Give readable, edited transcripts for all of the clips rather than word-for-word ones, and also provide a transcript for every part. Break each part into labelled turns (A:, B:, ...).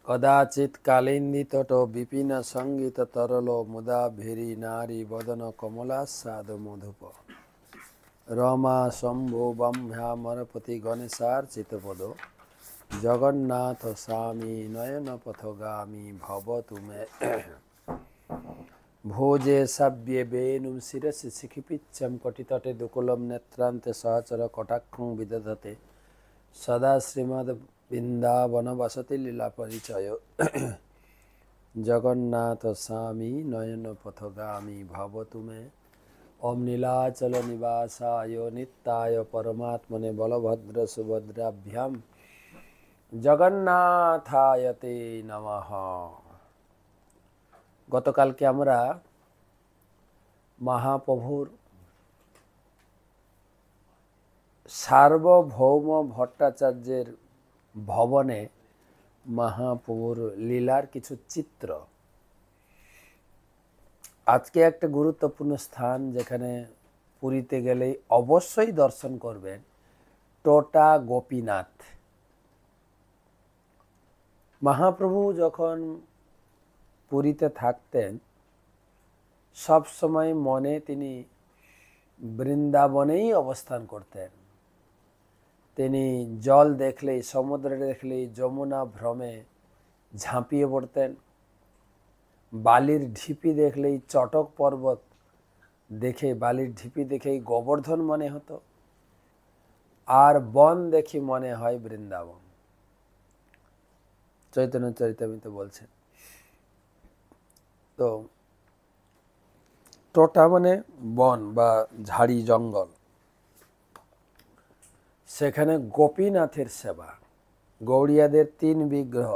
A: कदाचित् कालिन्दीतटो विपिनसङ्गीततरलो मुदा भीरी नारी वदन कमलास्सादु मधुप रमा शम्भो ब्रह्मामरपति गणेशार्चितपदो जगन्नाथ स्वामी नयनपथगामी भवतु मे भोजे सव्ये वेणुं शिरसि शिखिपिच्छं कटितटे दुकुलं नेत्रान्ते सहचर कटाक्षं विदधते सदा श्रीमद् वृंदावन वसति लीला परिचय जगन्नाथ स्वामी नयन पथगामी भवतु मे ओम नीलाचल निवासाय नित्याय परमात्मने बलभद्र सुभद्राभ्याम जगन्नाथाय ते नमः। गतकाल के आमरा महाप्रभुर सार्वभौम भट्टाचार्येर भवने महाप्रभुर लीलार किछु चित्र आज के एक गुरुत्वपूर्ण स्थान जेखाने पुरीते गेले अवश्यई दर्शन करबेन टोटा गोपीनाथ। महाप्रभु जखन पुरीते थाकतेन सब समय मने तिनी बृंदावनेई अवस्थान करतेन। তিনি জল দেখলেই সমুদ্র দেখলেই যমুনা ভ্রমে ঝাঁপিয়ে পড়তেন, বালির ঢিপি দেখলেই চটক পর্বত দেখে বালির ঢিপি দেখেই গোবর্ধন মনে হতো, আর বন দেখি মনে হয় বৃন্দাবন। চৈতন্য চরিতামৃতে বলছেন। তো টোটা মানে বন বা ঝাড়ি জঙ্গল, সেখানে গোপীনাথের সেবা। গৌড়িয়াদের তিন বিগ্রহ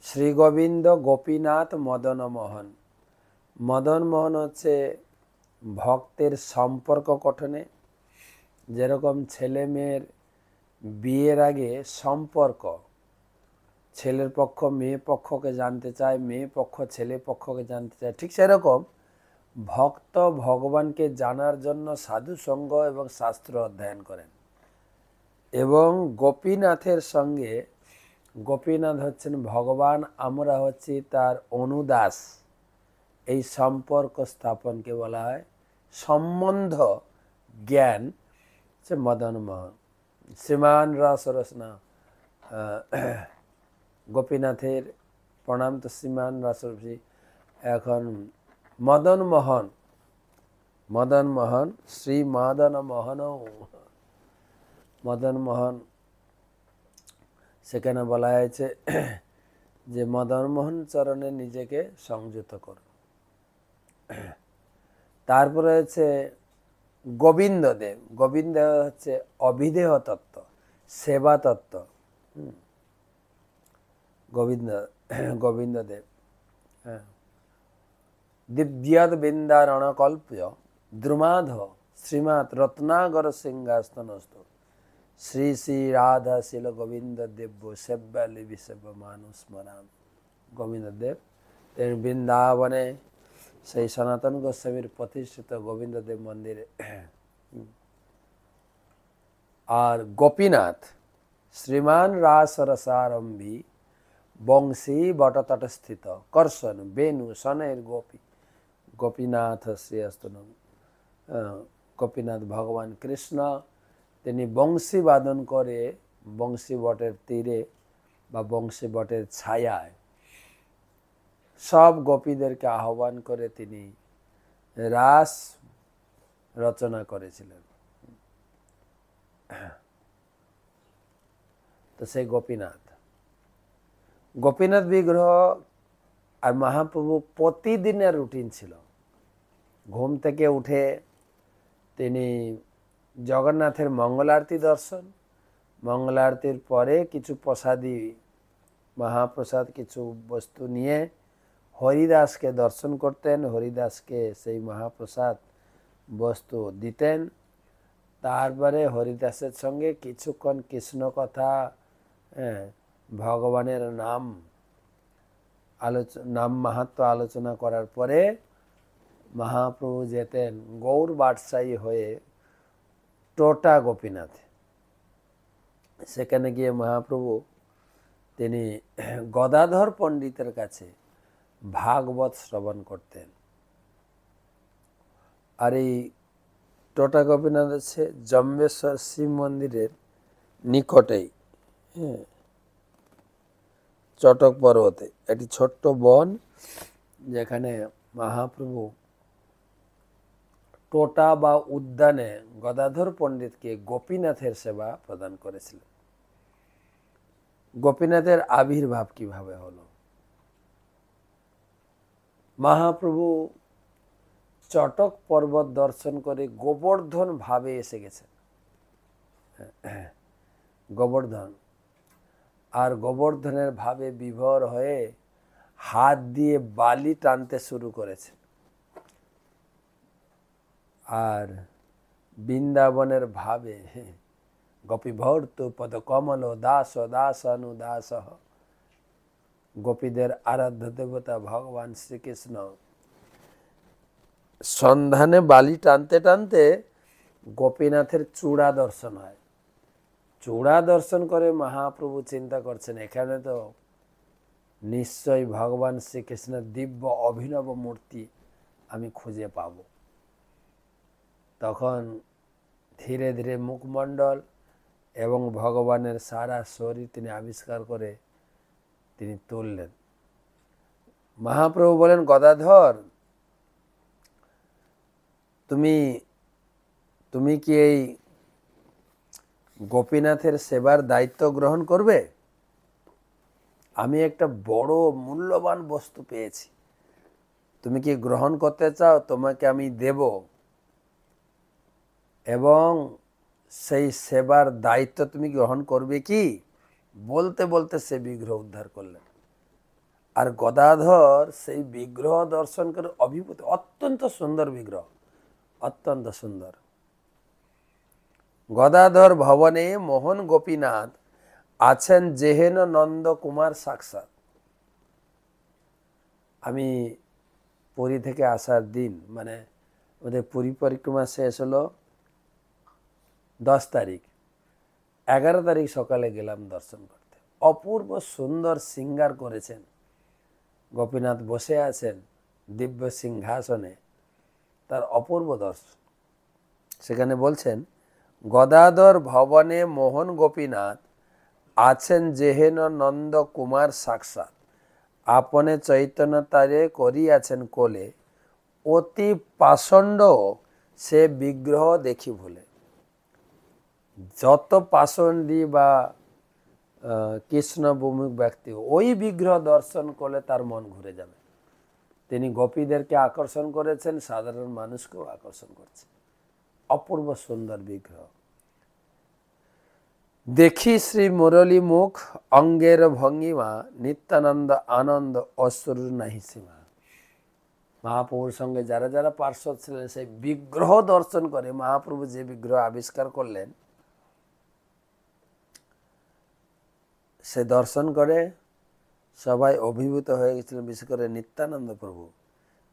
A: শ্রী গোবিন্দ, গোপীনাথ, মদন মোহন। মদন মোহন হচ্ছে ভক্তের সম্পর্ক গঠনে, যেরকম ছেলে মেয়ের বিয়ের আগে সম্পর্ক, ছেলের পক্ষ মেয়ে পক্ষকে জানতে চায়, মেয়ে পক্ষ ছেলে পক্ষকে জানতে চায়, ঠিক সেরকম ভক্ত ভগবানকে জানার জন্য সাধু সঙ্গ এবং শাস্ত্র অধ্যয়ন করেন। এবং গোপীনাথের সঙ্গে, গোপীনাথ হচ্ছেন ভগবান, আমরা হচ্ছি তার অনুদাস, এই সম্পর্ক স্থাপনকে বলা হয় সম্বন্ধ জ্ঞান। হচ্ছে মদন মোহন। শ্রীমান রস রসনা গোপীনাথের প্রণাম তো শ্রীমান রসরসী। এখন মদন মোহন, মদন মোহন শ্রী মদন মোহন, মদন মোহন সেখানে বলা হয়েছে যে মদন মোহন চরণে নিজেকে সংযত করো। তারপরে হচ্ছে গোবিন্দ দেব। গোবিন্দ হচ্ছে অবিদেহ তত্ত্ব, সেবা তত্ত্ব। গোবিন্দ গোবিন্দ দেব। হ্যাঁ, দিব্যদ বৃন্দারণকল্প্য দ্রুমাধ শ্রীমাত রত্নাগর সিংহাস্তনস্থ শ্রী শ্রী রাধা শিল গোবিন্দ দেব সেব্যালিবি সেব্য মানুষ স্মরাম। গোবিন্দ দেব তিনি বৃন্দাবনে সেই সনাতন গোস্বামীর প্রতিষ্ঠিত গোবিন্দ দেব মন্দিরে। আর গোপীনাথ শ্রীমান রাসরসারম্ভী বংশী বটতটস্থিত কর্ষণ বেণু সনের গোপী। গোপীনাথ শ্রীস্তন গোপীনাথ ভগবান কৃষ্ণ, তিনি বংশী বাদন করে বংশী বটের তীরে বা বংশী বটের ছায়ায় সব গোপীদেরকে আহ্বান করে তিনি রাস রচনা করেছিলেন। তো সেই গোপীনাথ, গোপীনাথ বিগ্রহ। আর মহাপ্রভু প্রতিদিনের রুটিন ছিল, ঘুম থেকে উঠে তিনি জগন্নাথের মঙ্গল আরতি দর্শন, মঙ্গল আরতির পরে কিছু প্রসাদী মহাপ্রসাদ কিছু বস্তু নিয়ে হরিদাসকে দর্শন করতেন, হরিদাসকে সেই মহাপ্রসাদ বস্তু দিতেন। তারপরে হরিদাসের সঙ্গে কিছুক্ষণ কৃষ্ণ কথা, ভগবানের নাম নাম মাহাত্ম্য আলোচনা করার পরে মহাপ্রভু যেতেন গৌর বাদশাহী হয়ে টোটা গোপীনাথ। সেখানে গিয়ে মহাপ্রভু তিনি গদাধর পণ্ডিতের কাছে ভাগবত শ্রবণ করতেন। আর এই টোটা গোপীনাথ হচ্ছে জম্বেশ্বর শিব মন্দিরের নিকটেই, হ্যাঁ, চটক পর্বতে একটি ছোট্ট বন, যেখানে মহাপ্রভু টোটা বা উদ্যানে গদাধর পণ্ডিতকে গোপীনাথের সেবা প্রদান করেছিলেন। গোপীনাথের আবির্ভাব কিভাবে হলো? মহাপ্রভু চটক পর্বত দর্শন করে গোবর্ধন ভাবে এসে গেছেন। গোবর্ধন, আর গোবর্ধনের ভাবে বিভোর হয়ে হাত দিয়ে বালি টানতে শুরু করেছে। আর বৃন্দাবনের ভাবে গোপীভর্ত পদ কমল দাস দাসানু দাস, গোপীদের আরাধ্য দেবতা ভগবান শ্রীকৃষ্ণ সন্ধানে বালি টানতে টানতে গোপীনাথের চূড়া দর্শন হয়। চূড়া দর্শন করে মহাপ্রভু চিন্তা করছেন, এখানে তো নিশ্চয়ই ভগবান শ্রীকৃষ্ণের দিব্য অভিনব মূর্তি আমি খুঁজে পাব। তখন ধীরে ধীরে মুখমণ্ডল এবং ভগবানের সারা শরীর তিনি আবিষ্কার করে তিনি তুললেন। মহাপ্রভু বলেন, গদাধর, তুমি কি এই গোপীনাথের সেবার দায়িত্ব গ্রহণ করবে? আমি একটা বড় মূল্যবান বস্তু পেয়েছি, তুমি কি গ্রহণ করতে চাও? তোমাকে আমি দেব, এবং সেই সেবার দায়িত্ব তুমি গ্রহণ করবে কি? বলতে বলতে সে বিগ্রহ উদ্ধার করলেন। আর গদাধর সেই বিগ্রহ দর্শন করে অভিভূত, অত্যন্ত সুন্দর বিগ্রহ, অত্যন্ত সুন্দর। গদাধর ভবনে মোহন গোপীনাথ আছেন যেহেন নন্দ কুমার সাক্ষাৎ। আমি পুরী থেকে আসার দিন, মানে ওদের পুরী পরিক্রমা শেষ হলো 10 তারিখ, 11 তারিখ সকালে গেলাম দর্শন করতে। অপূর্ব সুন্দর শৃঙ্গার করেছেন, গোপীনাথ বসে আছেন দিব্য সিংহাসনে, তার অপূর্ব দর্শন। সেখানে বলছেন, গদাধর ভবনে মোহন গোপীনাথ আছেন যেহেন নন্দ কুমার সাক্ষাৎ, আপনে চৈতন্য তারে করিয়াছেন কোলে, অতি পাষণ্ড সে বিগ্রহ দেখি ভুলে। যত পাষণ্ডী বা কৃষ্ণ বিমুখ ব্যক্তি ওই বিগ্রহ দর্শন করলে তার মন ঘুরে যাবে। তিনি গোপীদেরকে আকর্ষণ করেছেন, সাধারণ মানুষকেও আকর্ষণ করছেন। অপূর্ব সুন্দর বিগ্রহ। দেখি শ্রী মুরলী মুখ অঙ্গের ভঙ্গিমা, নিত্যানন্দ আনন্দ অশ্রুর নাহি সীমা। মহাপ্রভুর সঙ্গে যারা যারা পার্শ্বদ ছিলেন সেই বিগ্রহ দর্শন করে মহাপ্রভু যে বিগ্রহ আবিষ্কার করলেন, সে দর্শন করে সবাই অভিভূত হয়ে গেছিলেন, বিশেষ করে নিত্যানন্দ প্রভু।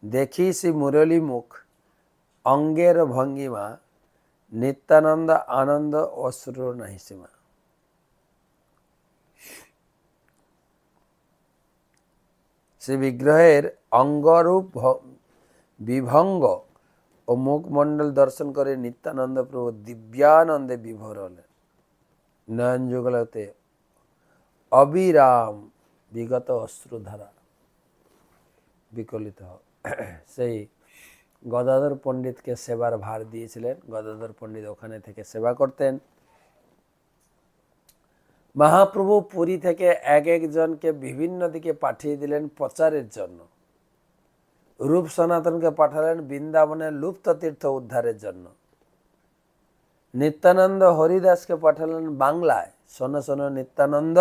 A: দেখি শ্রী মুরলী মুখ অঙ্গের ভঙ্গিমা, নিত্যানন্দ আনন্দ অশ্রুর নাহি সীমা। সে বিগ্রহের অঙ্গরূপ বিভঙ্গ ও মুখমণ্ডল দর্শন করে নিত্যানন্দ প্রভু দিব্যানন্দে বিভোর হলেন। নয়ন যুগলতে অবিরাম বিগত অশ্রুধারা বিকলিত। সেই গদাধর পণ্ডিতকে সেবার ভার দিয়েছিলেন। গদাধর পণ্ডিত ওখানে থেকে সেবা করতেন। মহাপ্রভু পুরী থেকে এক একজনকে বিভিন্ন দিকে পাঠিয়ে দিলেন প্রচারের জন্য। রূপ সনাতনকে পাঠালেন বৃন্দাবনের লুপ্ত তীর্থ উদ্ধারের জন্য। নিত্যানন্দ হরিদাসকে পাঠালেন বাংলায়। শোনো শোনো নিত্যানন্দ,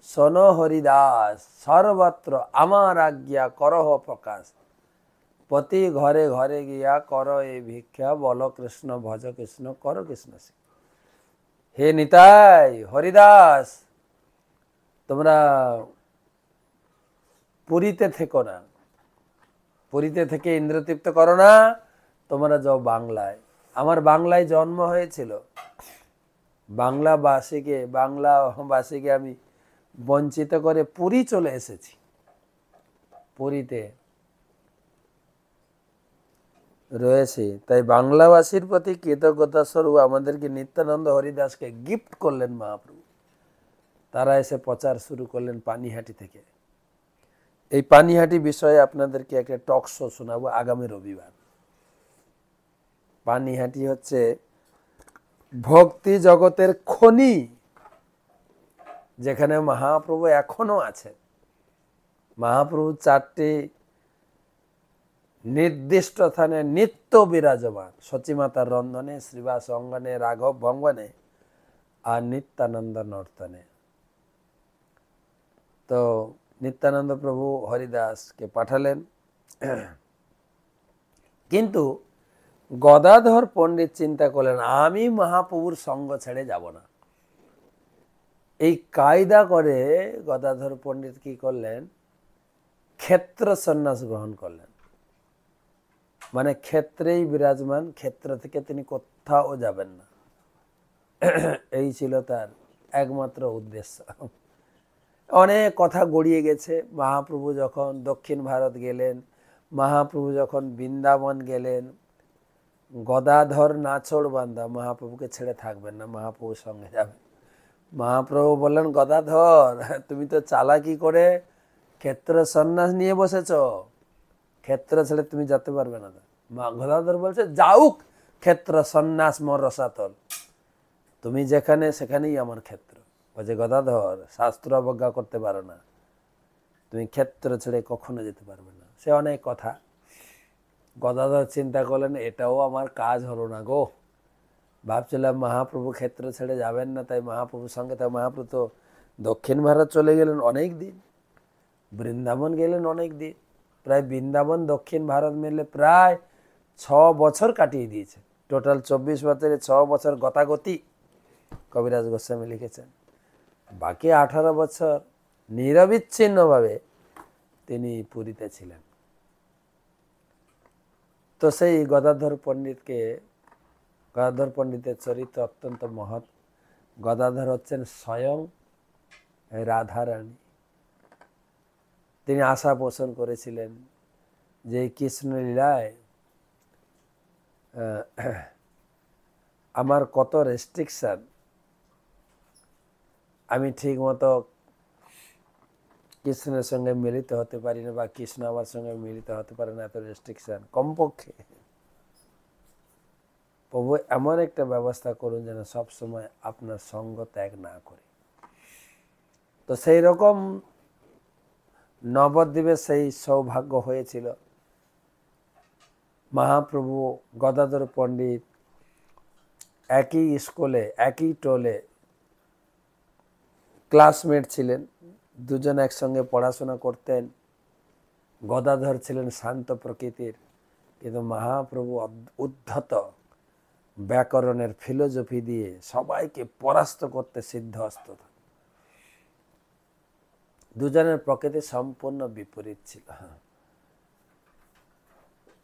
A: শোনো হরিদাস, সর্বত্র আমার আজ্ঞা করহ প্রকাশ, প্রতি ঘরে ঘরে গিয়া কর এ ভিক্ষা, বল কৃষ্ণ ভজ কৃষ্ণ কর কৃষ্ণ। হে নিতাই, হরিদাস, তোমরা পুরীতে থেকো না, পুরীতে থেকে ইন্দ্রতৃপ্ত করো না, তোমরা যাও বাংলায়। আমার বাংলায় জন্ম হয়েছিল, বাংলাবাসীকে আমি বঞ্চিত করে পুরী চলে এসেছি। পুরীতে রয়েছে, তাই বাংলাবাসীর প্রতি কৃতজ্ঞতা স্বরূপ আমাদেরকে নিত্যানন্দ হরিদাসকে গিফট করলেন মহাপ্রভু। তারা এসে প্রচার শুরু করলেন পানিহাটি থেকে। এই পানিহাটি বিষয়ে আপনাদেরকে একটা টক শো শোনাবো আগামী রবিবার। পানিহাটি হচ্ছে ভক্তি জগতের খনি, যেখানে মহাপ্রভু এখনো আছেন। মহাপ্রভু 4টি নির্দিষ্ট স্থানে নিত্য বিরাজমান, সচিমাতার রন্ধনে, শ্রীবাস অঙ্গনে, রাঘব ভঙ্গনে আর নিত্যানন্দ নর্তনে। তো নিত্যানন্দ প্রভু হরিদাসকে পাঠালেন, কিন্তু গদাধর পণ্ডিত চিন্তা করলেন আমি মহাপ্রভুর সঙ্গ ছেড়ে যাব না। এই কায়দা করে গদাধর পণ্ডিত কি করলেন, ক্ষেত্র সন্ন্যাস গ্রহণ করলেন। মানে ক্ষেত্রেই বিরাজমান, ক্ষেত্র থেকে তিনি কোথাও যাবেন না। এই ছিল তার একমাত্র উদ্দেশ্য। অনেক কথা গড়িয়ে গেছে। মহাপ্রভু যখন দক্ষিণ ভারত গেলেন, মহাপ্রভু যখন বৃন্দাবন গেলেন, গদাধর নাছোড় বান্দা, মহাপ্রভুকে ছেড়ে থাকবেন না, মহাপ্রভুর সঙ্গে যাবেন। মহাপ্রভু বললেন, গদাধর তুমি তো চালাকি করে ক্ষেত্র সন্ন্যাস নিয়ে বসেছ, ক্ষেত্র ছেড়ে তুমি যেতে পারবে না। গদাধর বলছে, যাউক ক্ষেত্র সন্ন্যাস মোর রসাতল, তুমি যেখানে সেখানেই আমার ক্ষেত্র। বলছে, গদাধর শাস্ত্র অবজ্ঞা করতে পারো না, তুমি ক্ষেত্র ছেড়ে কখনো যেতে পারবে না। সে অনেক কথা। গদাধর চিন্তা করলেন, এটাও আমার কাজ হলো না গো। ভাবছিলাম মহাপ্রভু ক্ষেত্র ছেড়ে যাবেন না, তাই মহাপ্রভুর সঙ্গে, তাই মহাপ্রভু তো দক্ষিণ ভারত চলে গেলেন অনেক দিন, বৃন্দাবন গেলেন অনেক দিন, প্রায় বৃন্দাবন দক্ষিণ ভারত মিলে প্রায় 6 বছর কাটিয়ে দিয়েছে। টোটাল 24 বছরে 6 বছর গতাগতি কবিরাজ গোস্বামী লিখেছেন। বাকি 18 বছর নিরবিচ্ছিন্নভাবে তিনি পুরীতে ছিলেন। তো সেই গদাধর পণ্ডিতের চরিত্র অত্যন্ত মহৎ। গদাধর হচ্ছেন স্বয়ং রাধারানী। তিনি আশা পোষণ করেছিলেন যে কৃষ্ণলীলায় আমার কত রেস্ট্রিকশন, আমি ঠিক মতো কৃষ্ণের সঙ্গে মিলিত হতে পারি না, বা কৃষ্ণ আমার সঙ্গে মিলিত হতে পারে না, এত রেস্ট্রিকশন। কমপক্ষে প্রভু এমন একটা ব্যবস্থা করুন যেন সবসময় আপনার সঙ্গ ত্যাগ না করে। তো সেই রকম নবদ্বীপে সেই সৌভাগ্য হয়েছিল। মহাপ্রভু গদাধর পণ্ডিত একই স্কুলে, একই টোলে ক্লাসমেট ছিলেন, দুজন একসঙ্গে পড়াশোনা করতেন। গদাধর ছিলেন শান্ত প্রকৃতির, কিন্তু মহাপ্রভু উদ্ধত ব্যাকরণের ফিলোসফি দিয়ে সবাইকে পরাস্ত করতে সিদ্ধহস্ত। দুজনের প্রকৃতি সম্পূর্ণ বিপরীত ছিল,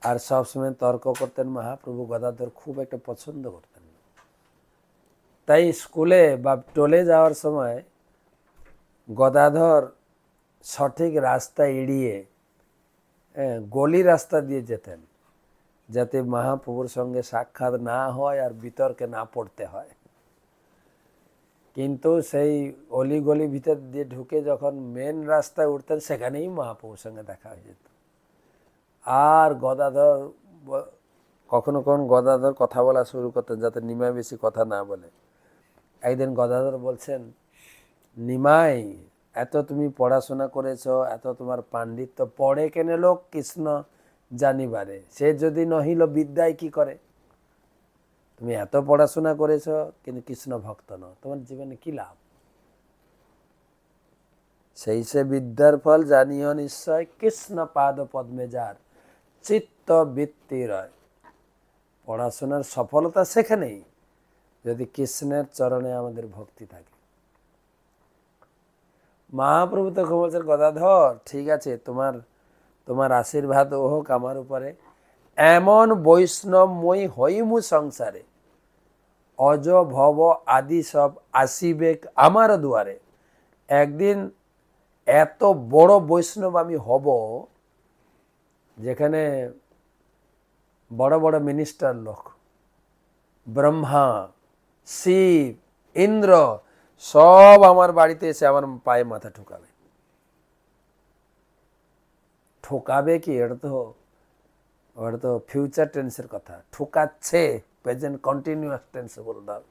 A: আর সবসময় তর্ক করতেন। মহাপ্রভু গদাধর খুব একটা পছন্দ করতেন না। তাই স্কুলে বা টোলে যাওয়ার সময় গদাধর সঠিক রাস্তা এড়িয়ে গলি রাস্তা দিয়ে যেতেন, যাতে মহাপ্রভুর সঙ্গে সাক্ষাৎ না হয় আর বিতর্কে না পড়তে হয়। কিন্তু সেই অলিগলি ভিতর দিয়ে ঢুকে যখন মেন রাস্তায় উঠতেন, সেখানেই মহাপ্রভুর সঙ্গে দেখা হয়ে যেত। আর গদাধর কখনো কখনো গদাধর কথা বলা শুরু করতেন, যাতে নিমাই বেশি কথা না বলে। একদিন গদাধর বলছেন, নিমাই এত তুমি পড়াশোনা করেছ, এত তোমার পাণ্ডিত্য, পড়ে কেনে লোক কৃষ্ণ জানিবারে, সে যদি নহিল বিদ্যায় কি করে? তুমি এত পড়াশোনা করেছ কিন্তু কৃষ্ণ ভক্ত নও, তোমার জীবনে কি লাভ? সেই সে বিদ্যার ফল জানিও নিশ্চয়, কৃষ্ণ পাদ পদ্মে যার চিত্ত বৃত্তি রয়। পড়াশোনার সফলতা সেখানেই, যদি কৃষ্ণের চরণে আমাদের ভক্তি থাকে। মহাপ্রভু তখন বলছেন, গদাধর ঠিক আছে, তোমার আশীর্বাদ হোক আমার উপরে। এমন বৈষ্ণবময়ী হইমু সংসারে, অজ ভব আদি সব আসিবে আমার দুয়ারে। একদিন এত বড় বৈষ্ণব আমি হব যেখানে বড় বড় মিনিস্টার লোক, ব্রহ্মা, শিব, ইন্দ্র সব আমার বাড়িতে এসে আমার পায়ে মাথা ঠোকাবে। ঠোকাবে কি, ওটা তো ফিউচার টেন্সের কথা। ঠোকাচ্ছে, প্রেজেন্ট কন্টিনিউয়াস টেন্সে বলতে হবে।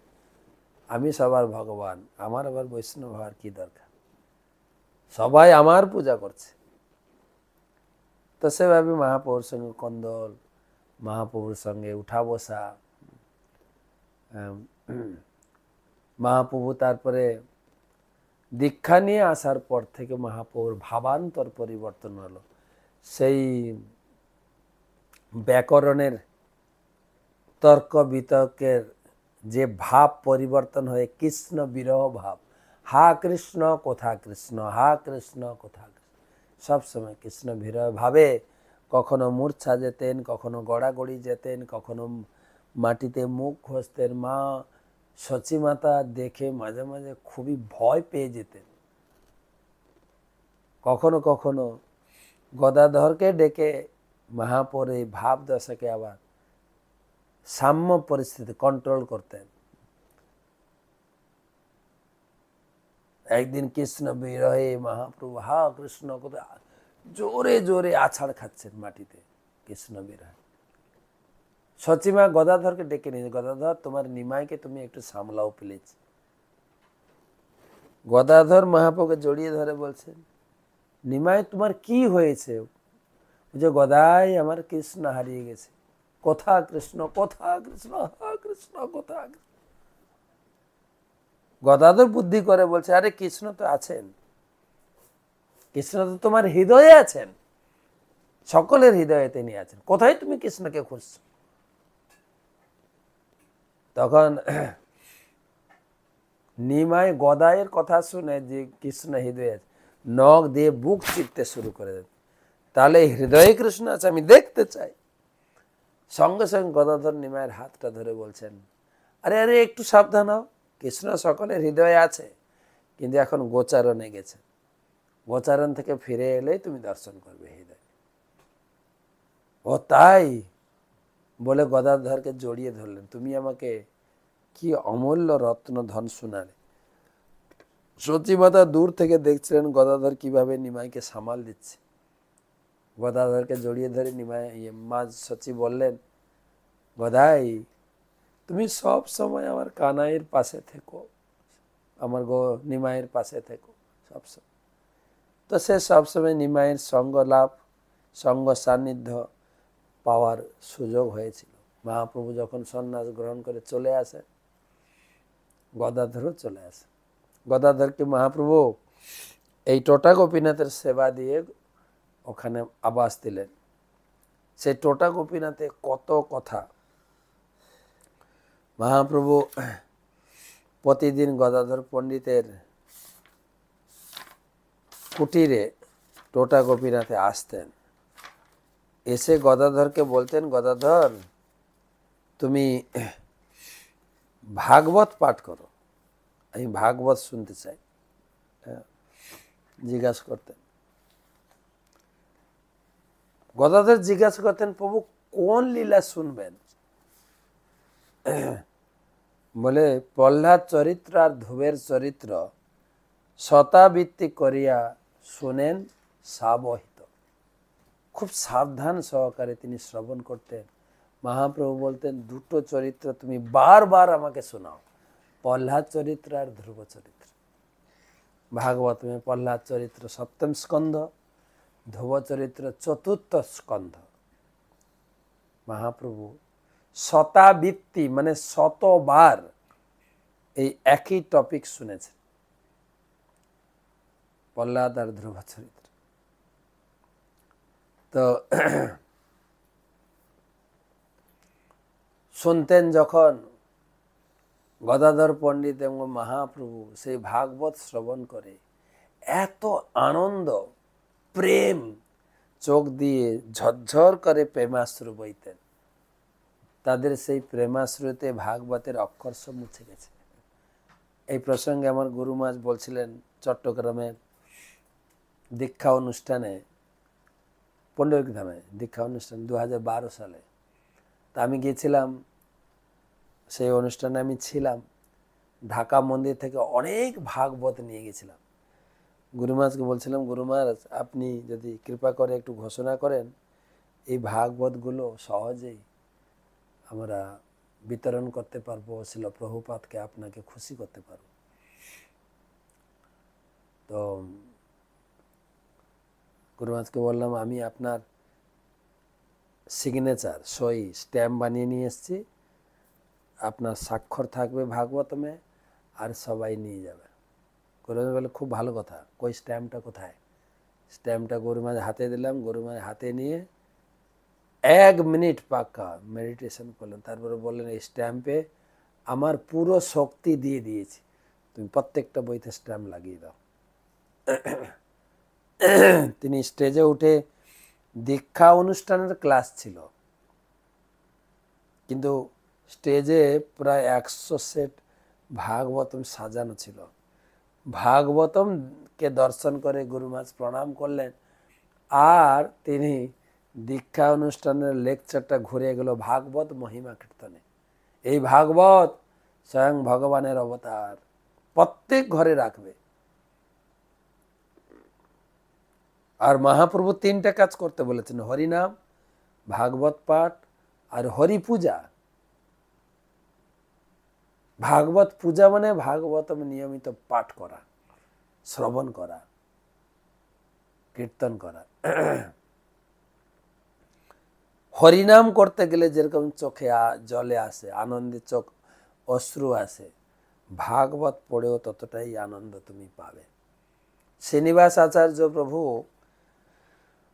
A: আমি সবার ভগবান, আমার আবার বৈষ্ণব হওয়ার কি দরকার? সবাই আমার পূজা করছে। তো সেভাবে মহাপ্রভুর সঙ্গে কন্দল, মহাপ্রভুর সঙ্গে উঠা বসা। মহাপ্রভু তারপরে দীক্ষা নিয়ে আসার পর থেকে মহাপ্রভুর ভাবান্তর পরিবর্তন হলো। সেই ব্যাকরণের তর্ক বিতর্কের যে ভাব পরিবর্তন হয়ে কৃষ্ণ বিরহ ভাব, হা কৃষ্ণ কোথা কৃষ্ণ, হা কৃষ্ণ কোথা কৃষ্ণ, সবসময় কৃষ্ণ বিরহ ভাবে কখনো মূর্ছা যেতেন, কখনো গড়াগড়ি যেতেন, কখনো মাটিতে মুখ ঘষতেন। মা সচিমাতা দেখে মাঝে মাঝে খুবই ভয় পেয়ে যেতেন। কখনো কখনো গদাধরকে ডেকে মহাপ্রভু এই ভাব দশাকে আবার সাম্য পরিস্থিতি কন্ট্রোল করতেন। একদিন কৃষ্ণ বিরহে মহাপ্রভু হা কৃষ্ণ কোথায় জোরে জোরে আছাড় খাচ্ছেন মাটিতে, কৃষ্ণ বিরহে। সচিমা গদাধরকে ডেকে নিয়ে, গদাধর তোমার নিমাইকে তুমি একটু সামলাও প্লিজ। গদাধর মহাপ্রভুকে জড়িয়ে ধরে বলছেন, নিমাই তোমার কি হয়েছে? যে গদাই আমার কৃষ্ণ হারিয়ে গেছে, কোথা কৃষ্ণ কোথা কৃষ্ণ, হা কৃষ্ণ কোথা কৃষ্ণ। গদাধর বুদ্ধি করে বলছে, আরে কৃষ্ণ তো আছেন, কৃষ্ণ তো তোমার হৃদয়ে আছেন, সকলের হৃদয়ে তিনি আছেন, কোথায় তুমি কৃষ্ণকে খুঁজছো? তখন নিমাই গদাইয়ের কথা শুনে যে কৃষ্ণ হৃদয়ে আছে, নখ দিয়ে বুক চিপতে শুরু করে দেন, তাহলে হৃদয়ে কৃষ্ণ আছে, আমি দেখতে চাই। সঙ্গে সঙ্গে গদাধর নিমাইয়ের হাতটা ধরে বলছেন, আরে আরে একটু সাবধান হও, কৃষ্ণ সকলের হৃদয়ে আছে, কিন্তু এখন গোচারণে গেছে, গোচারণ থেকে ফিরে এলেই তুমি দর্শন করবে হৃদয়। ও তাই বলে গদাধরকে জড়িয়ে ধরলেন, তুমি আমাকে কি অমূল্য রত্ন ধন শোনালে। সচিমাতা দূর থেকে দেখছিলেন গদাধর কিভাবে নিমাইকে সামাল দিচ্ছে। গদাধরকে জড়িয়ে ধরে নিমাই মা সচি বললেন, গদাই তুমি সব সময় আমার কানাইয়ের পাশে থেকো, আমার নিমাইয়ের পাশে থেকো সবসময়। তো সে সবসময় নিমাইয়ের সঙ্গ লাভ, সঙ্গ সান্নিধ্য পাওয়ার সুযোগ হয়েছিল। মহাপ্রভু যখন সন্ন্যাস গ্রহণ করে চলে আসে, গদাধরও চলে আসে। গদাধরকে মহাপ্রভু এই টোটা গোপীনাথের সেবা দিয়ে ওখানে আবাস দিলেন। সেই টোটা গোপীনাথে কত কথা। মহাপ্রভু প্রতিদিন গদাধর পণ্ডিতের কুটিরে টোটা গোপীনাথে আসতেন। এসে গদাধরকে বলতেন, গদাধর তুমি ভাগবত পাঠ করো, আমি ভাগবত শুনতে চাই। জিজ্ঞাসা করতেন, গদাধর জিজ্ঞাসা করতেন, প্রভু কোন লীলা শুনবেন? বলে প্রহ্লাদ চরিত্র আর ধ্রুবের চরিত্র শতাবৃত্তি করিয়া শোনেন সাবহিত। খুব সাবধান সহকারে তিনি শ্রবণ করতেন। মহাপ্রভু বলতেন, দুটো চরিত্র তুমি বারবার আমাকে শোনাও, প্রহ্লাদ চরিত্র আর ধ্রুব চরিত্র। ভাগবত में প্রহ্লাদ চরিত্র সপ্তম স্কন্ধ, ধ্রুব চরিত্র চতুর্থ স্কন্ধ। মহাপ্রভু শতাবৃত্তি মানে শতবার এই একই টপিক শুনেছেন, প্রহ্লাদ আর ধ্রুব চরিত্র। তো শুনতেন যখন গদাধর পণ্ডিত এবং মহাপ্রভু সেই ভাগবত শ্রবণ করে এত আনন্দ, প্রেম, চোখ দিয়ে ঝরঝর করে প্রেমাশ্রু বইতেন। তাদের সেই প্রেমাশ্রুতে ভাগবতের অক্ষর সব মুছে গেছে। এই প্রসঙ্গে আমার গুরু মহারাজ বলছিলেন চট্টগ্রামের দীক্ষা অনুষ্ঠানে, পণ্ডিত ধামে দীক্ষা অনুষ্ঠান 2012 সালে। তা আমি গিয়েছিলাম, সেই অনুষ্ঠানে আমি ছিলাম। ঢাকা মন্দির থেকে অনেক ভাগবত নিয়ে গেছিলাম। গুরু মহারাজকে বলছিলাম, গুরু মহারাজ আপনি যদি কৃপা করে একটু ঘোষণা করেন, এই ভাগবতগুলো সহজেই আমরা বিতরণ করতে পারবো, ছিল প্রভুপাদকে আপনাকে খুশি করতে পারবো। তো গুরু মহারাজকে বললাম, আমি আপনার সিগনেচার সই স্ট্যাম্প বানিয়ে নিয়ে এসেছি, আপনার স্বাক্ষর থাকবে ভাগবতমে, আর সবাই নিয়ে যাবে। গুরু মহারাজ বলে, খুব ভালো কথা, কই স্ট্যাম্পটা কোথায়? স্ট্যাম্পটা গুরু মহারাজ হাতে দিলাম। গুরু মহারাজ হাতে নিয়ে 1 মিনিট পাক্কা মেডিটেশন করলেন। তারপরে বললেন, এই স্ট্যাম্পে আমার পুরো শক্তি দিয়ে দিয়েছি, তুমি প্রত্যেকটা বইতে স্ট্যাম্প লাগিয়ে দাও। তিনি স্টেজে উঠে, দীক্ষা অনুষ্ঠানের ক্লাস ছিল, কিন্তু স্টেজে প্রায় 100 সেট ভাগবতম সাজানো ছিল। ভাগবতমকে দর্শন করে গুরু মহারাজ প্রণাম করলেন, আর তিনি দীক্ষা অনুষ্ঠানের লেকচারটা ঘুরে গেল ভাগবত মহিমা কীর্তনে। এই ভাগবত স্বয়ং ভগবানের অবতার, প্রত্যেক ঘরে রাখবে। আর মহাপ্রভু 3টা কাজ করতে বলেছেন, হরিনাম, ভাগবত পাঠ আর হরি পূজা। ভাগবত পূজা মানে ভাগবতম নিয়মিত পাঠ করা, শ্রবণ করা, কীর্তন করা। হরিনাম করতে গেলে যেরকম চোখে জলে আসে, আনন্দে চোখ অশ্রু আসে, ভাগবত পড়েও ততটাই আনন্দ তুমি পাবে। শ্রীনিবাস আচার্য প্রভু,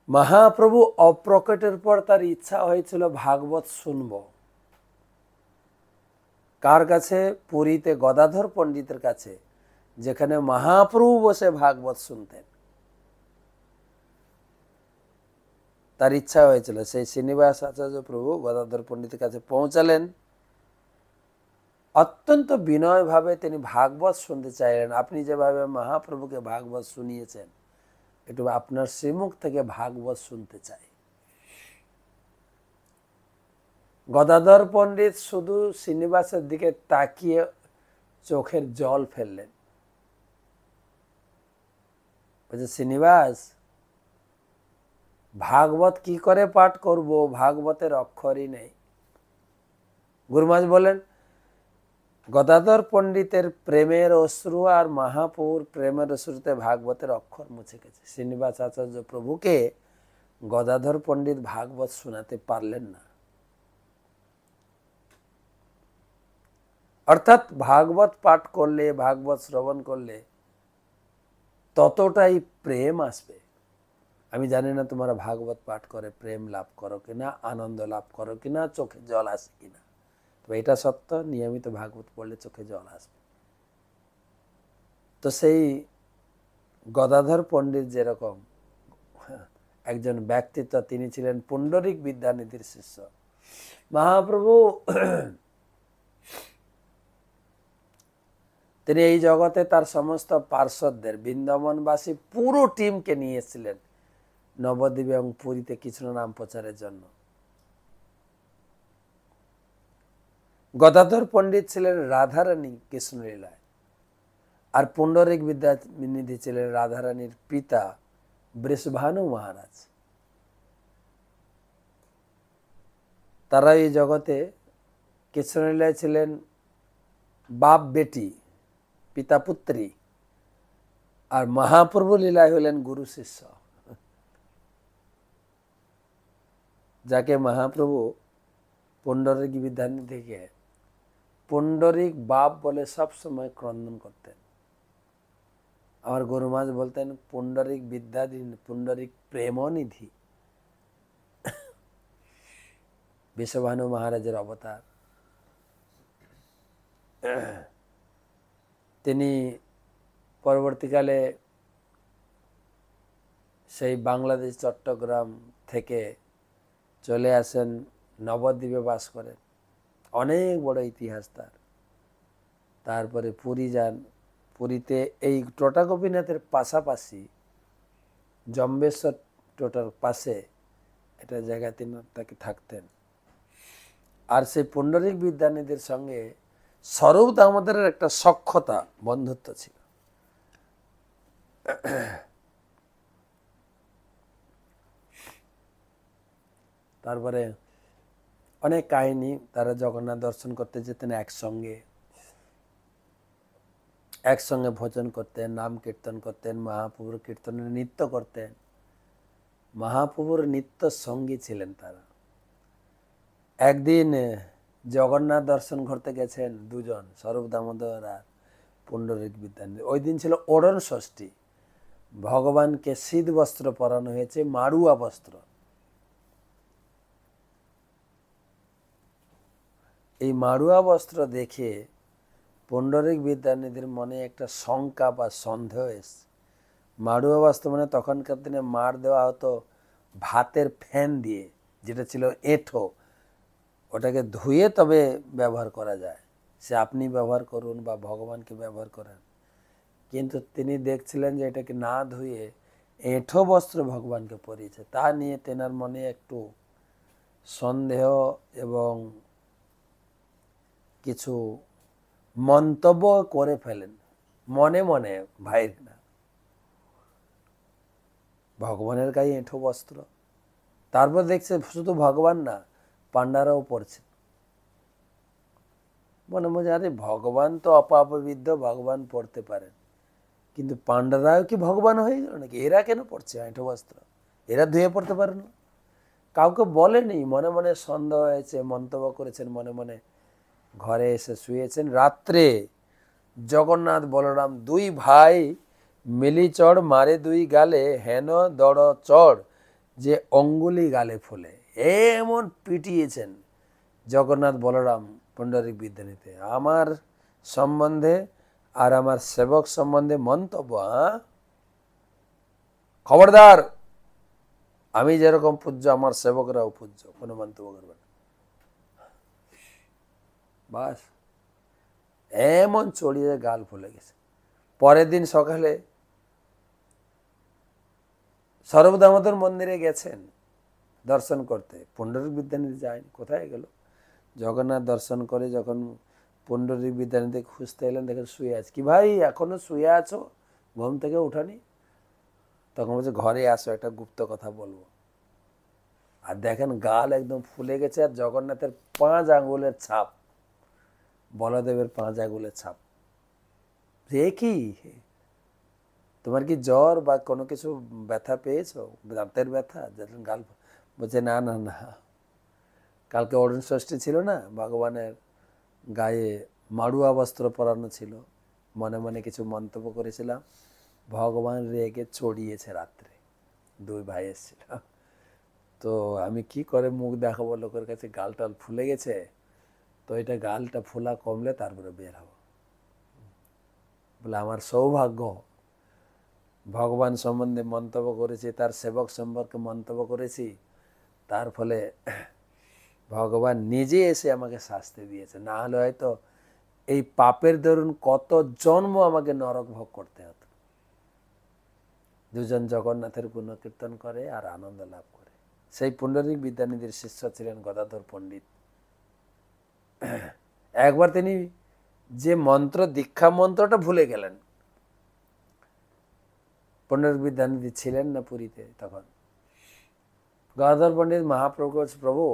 A: মহাপ্রভু অপ্রকটের পর তার ইচ্ছা হয়েছিল ভাগবত শুনব। কার কাছে? পুরীতে গদাধর পণ্ডিতের কাছে, যেখানে মহাপ্রভু বসে ভাগবত শুনতেন। তার ইচ্ছা হয়েছিল, সেই শ্রীনিবাস আচার্য প্রভু গদাধর পণ্ডিতের কাছে পৌঁছালেন। অত্যন্ত বিনয়ভাবে তিনি ভাগবত শুনতে চাইলেন। আপনি যেভাবে মহাপ্রভুকে ভাগবত শুনিয়েছেন, একটু আপনার শ্রীমুখ থেকে ভাগবত শুনতে চাই। গদাধর পণ্ডিত শুধু শ্রীনিবাসের দিকে তাকিয়ে চোখের জল ফেললেন। বলছে, শ্রীনিবাস, ভাগবত কি করে পাঠ করব? ভাগবতের অক্ষরই নেই। গুরু মহারাজ বলেন, গদাধর পণ্ডিতের প্রেমের অশ্রু আর মহাপ্রভুর প্রেমের অশ্রুতে ভাগবতের অক্ষর মুছে গেছে। শ্রীনিবাস আচার্য প্রভুকে গদাধর পণ্ডিত ভাগবত শোনাতে পারলেন না। অর্থাৎ ভাগবত পাঠ করলে, ভাগবত শ্রবণ করলে ততটাই প্রেম আসবে। আমি জানি না তোমরা ভাগবত পাঠ করে প্রেম লাভ করো কিনা, আনন্দ লাভ করো কিনা, চোখে জল আসে কিনা। তো এটা সত্য, নিয়মিত ভাগবত পড়লে চোখে জল আসবে। তো সেই গদাধর পণ্ডিত যেরকম একজন ব্যক্তিত্ব, তিনি ছিলেন পুণ্ডরিক বিদ্যানিধির শিষ্য। মহাপ্রভু তিনি এই জগতে তার সমস্ত পার্শ্বদের, বৃন্দাবনবাসী পুরো টিমকে নিয়ে এসেছিলেন নবদ্বীপ এবং পুরীতে কৃষ্ণ নাম প্রচারের জন্য। গদাধর পণ্ডিত ছিলেন রাধারানী কৃষ্ণলীলায়, আর পুণ্ডরিক বিদ্যানিধি ছিলেন রাধারানীর পিতা বৃষভানু মহারাজ। তারা এই জগতে কৃষ্ণলীলায় ছিলেন বাপ বেটি, পিতা পুত্রী, আর মহাপ্রভু লীলায় হলেন গুরু শিষ্য, যাকে মহাপ্রভু পুণ্ডরিক বিদ্যানিধিকে পুণ্ডরিক বাপ বলে সব সময় ক্রন্দন করতেন। আমার গুরু মহারাজ বলতেন, পুণ্ডরিক বিদ্যানিধি, পুণ্ডরিক প্রেমনিধি, বৃষভানু মহারাজের অবতার। তিনি পরবর্তীকালে সেই বাংলাদেশ চট্টগ্রাম থেকে চলে আসেন, নবদ্বীপে বাস করেন। অনেক বড় ইতিহাস তার। তারপরে পুরী যান। পুরীতে এই টোটা গোপীনাথের পাশাপাশি জম্বেশ্বর টোটার পাশে একটা জায়গায় তিনি তাকে থাকতেন। আর সেই পুণ্ডরিক বিদ্যানিধির সঙ্গে স্বরূপ দামোদরের একটা সখ্যতা, বন্ধুত্ব ছিল। তারপরে অনেক কাহিনী, তারা জগন্নাথ দর্শন করতে যেতেন একসঙ্গে ভোজন করতেন, নাম কীর্তন করতেন, মহাপ্রভুর কীর্তনে নৃত্য করতেন। মহাপ্রভুর নিত্য সঙ্গী ছিলেন তারা। একদিন জগন্নাথ দর্শন করতে গেছেন দুজন, স্বরূপ দামোদর আর পুণ্ডরিক বিদ্যানিধি। ওই দিন ছিল ওড়ন ষষ্ঠী। ভগবানকে শীত বস্ত্র পরানো হয়েছে, মাড়ুয়া বস্ত্র। এই মাড়ুয়া বস্ত্র দেখে পুণ্ডরিক বিদ্যানিধির মনে একটা শঙ্কা বা সন্দেহ এসছে। মাড়ুয়া বস্ত্র মানে তখনকার দিনে মাড় দেওয়া হতো ভাতের ফ্যান দিয়ে, যেটা ছিল এঁঠো, ওটাকে ধুয়ে তবে ব্যবহার করা যায়। সে আপনি ব্যবহার করুন বা ভগবানকে ব্যবহার করেন, কিন্তু তিনি দেখছিলেন যে এটাকে না ধুয়ে এঁঠো বস্ত্র ভগবানকে পরিয়েছে। তা নিয়ে তেনার মনে একটু সন্দেহ এবং কিছু মন্তব্য করে ফেলেন মনে মনে, ভাইর না, ভগবানের গায়ে এঁঠো বস্ত্র। তারপর দেখছে শুধু ভগবান না, পাণ্ডারাও পড়ছে। মনে মনে, আরে ভগবান তো অপাপবিদ্ধ, ভগবান পড়তে পারেন, কিন্তু পাণ্ডারাও কি ভগবান হয়ে গেল নাকি? এরা কেন পড়ছে এঁঠো বস্ত্র? এরা ধুয়ে পড়তে পারে না? কাউকে বলেনি, মনে মনে সন্দেহ হয়েছে, মন্তব্য করেছেন মনে মনে। ঘরে এসে শুয়েছেন। রাত্রে জগন্নাথ বলরাম দুই ভাই মিলি চড় মারে দুই গালে, হেন দড় চড় যে অঙ্গুলি গালে ফুলে। এমন পিটিয়েছেন জগন্নাথ বলরাম পুণ্ডরিক বিদ্যানিধিতে। আমার সম্বন্ধে আর আমার সেবক সম্বন্ধে মন্তব্য, খবরদার, আমি যেরকম পূজ্য আমার সেবকরাও পূজ্য, কোনো মন্তব্য করবে না। বাস, এমন চড়িয়ে গাল ফুলে গেছে। পরের দিন সকালে স্বরূপ দামোদর মন্দিরে গেছেন দর্শন করতে, পুণ্ডরিক বিদ্যানিধি যায়নি। কোথায় গেল? জগন্নাথ দর্শন করে যখন পুণ্ডরিক বিদ্যানিধি খুঁজতে এলেন, দেখেন শুয়ে আছে। কি ভাই, এখনো শুয়ে আছো, ঘুম থেকে উঠানি? তখন বলছে, ঘরে আসো, একটা গুপ্ত কথা বলবো। আর দেখেন গাল একদম ফুলে গেছে, আর জগন্নাথের 5 আঙ্গুলের ছাপ, বলদেবের 5 আঙ্গুলের ছাপ। কি তোমার কি জ্বর বা কোনো কিছু ব্যথা পেয়েছো, দাঁতের ব্যথা? যেন গাল বলছে, না না না, কালকে অরুণ ষষ্ঠী ছিল না, ভগবানের গায়ে মাড়ুয়া বস্ত্র পরানো ছিল, মনে মনে কিছু মন্তব্য করেছিলাম, ভগবান রেগে চড়িয়েছে রাত্রে। 2 ভাই এসেছিল, তো আমি কি করে মুখ দেখাবো লোকের কাছে, গালটাল ফুলে গেছে, তো এটা গালটা ফোলা কমলে তারপরে বের হবো। বলে, আমার সৌভাগ্য, ভগবান সম্বন্ধে মন্তব্য করেছি, তার সেবক সম্পর্কে মন্তব্য করেছি, তার ফলে ভগবান নিজে এসে আমাকে শাস্তি দিয়েছে। না হলে হয়তো এই পাপের দরুন কত জন্ম আমাকে নরক ভোগ করতে হতো। দুজন জগন্নাথের গুণকীর্তন করে আর আনন্দ লাভ করে। সেই পুণ্ডরিক বিদ্যানিধির শিষ্য ছিলেন গদাধর পণ্ডিত। একবার তিনি যে মন্ত্র, দীক্ষা মন্ত্রটা ভুলে গেলেন। পুণ্ডরিক বিদ্যানিধি ছিলেন না পুরীতে তখন। গদাধর পণ্ডিত মহাপ্রভু বলছে, প্রভু,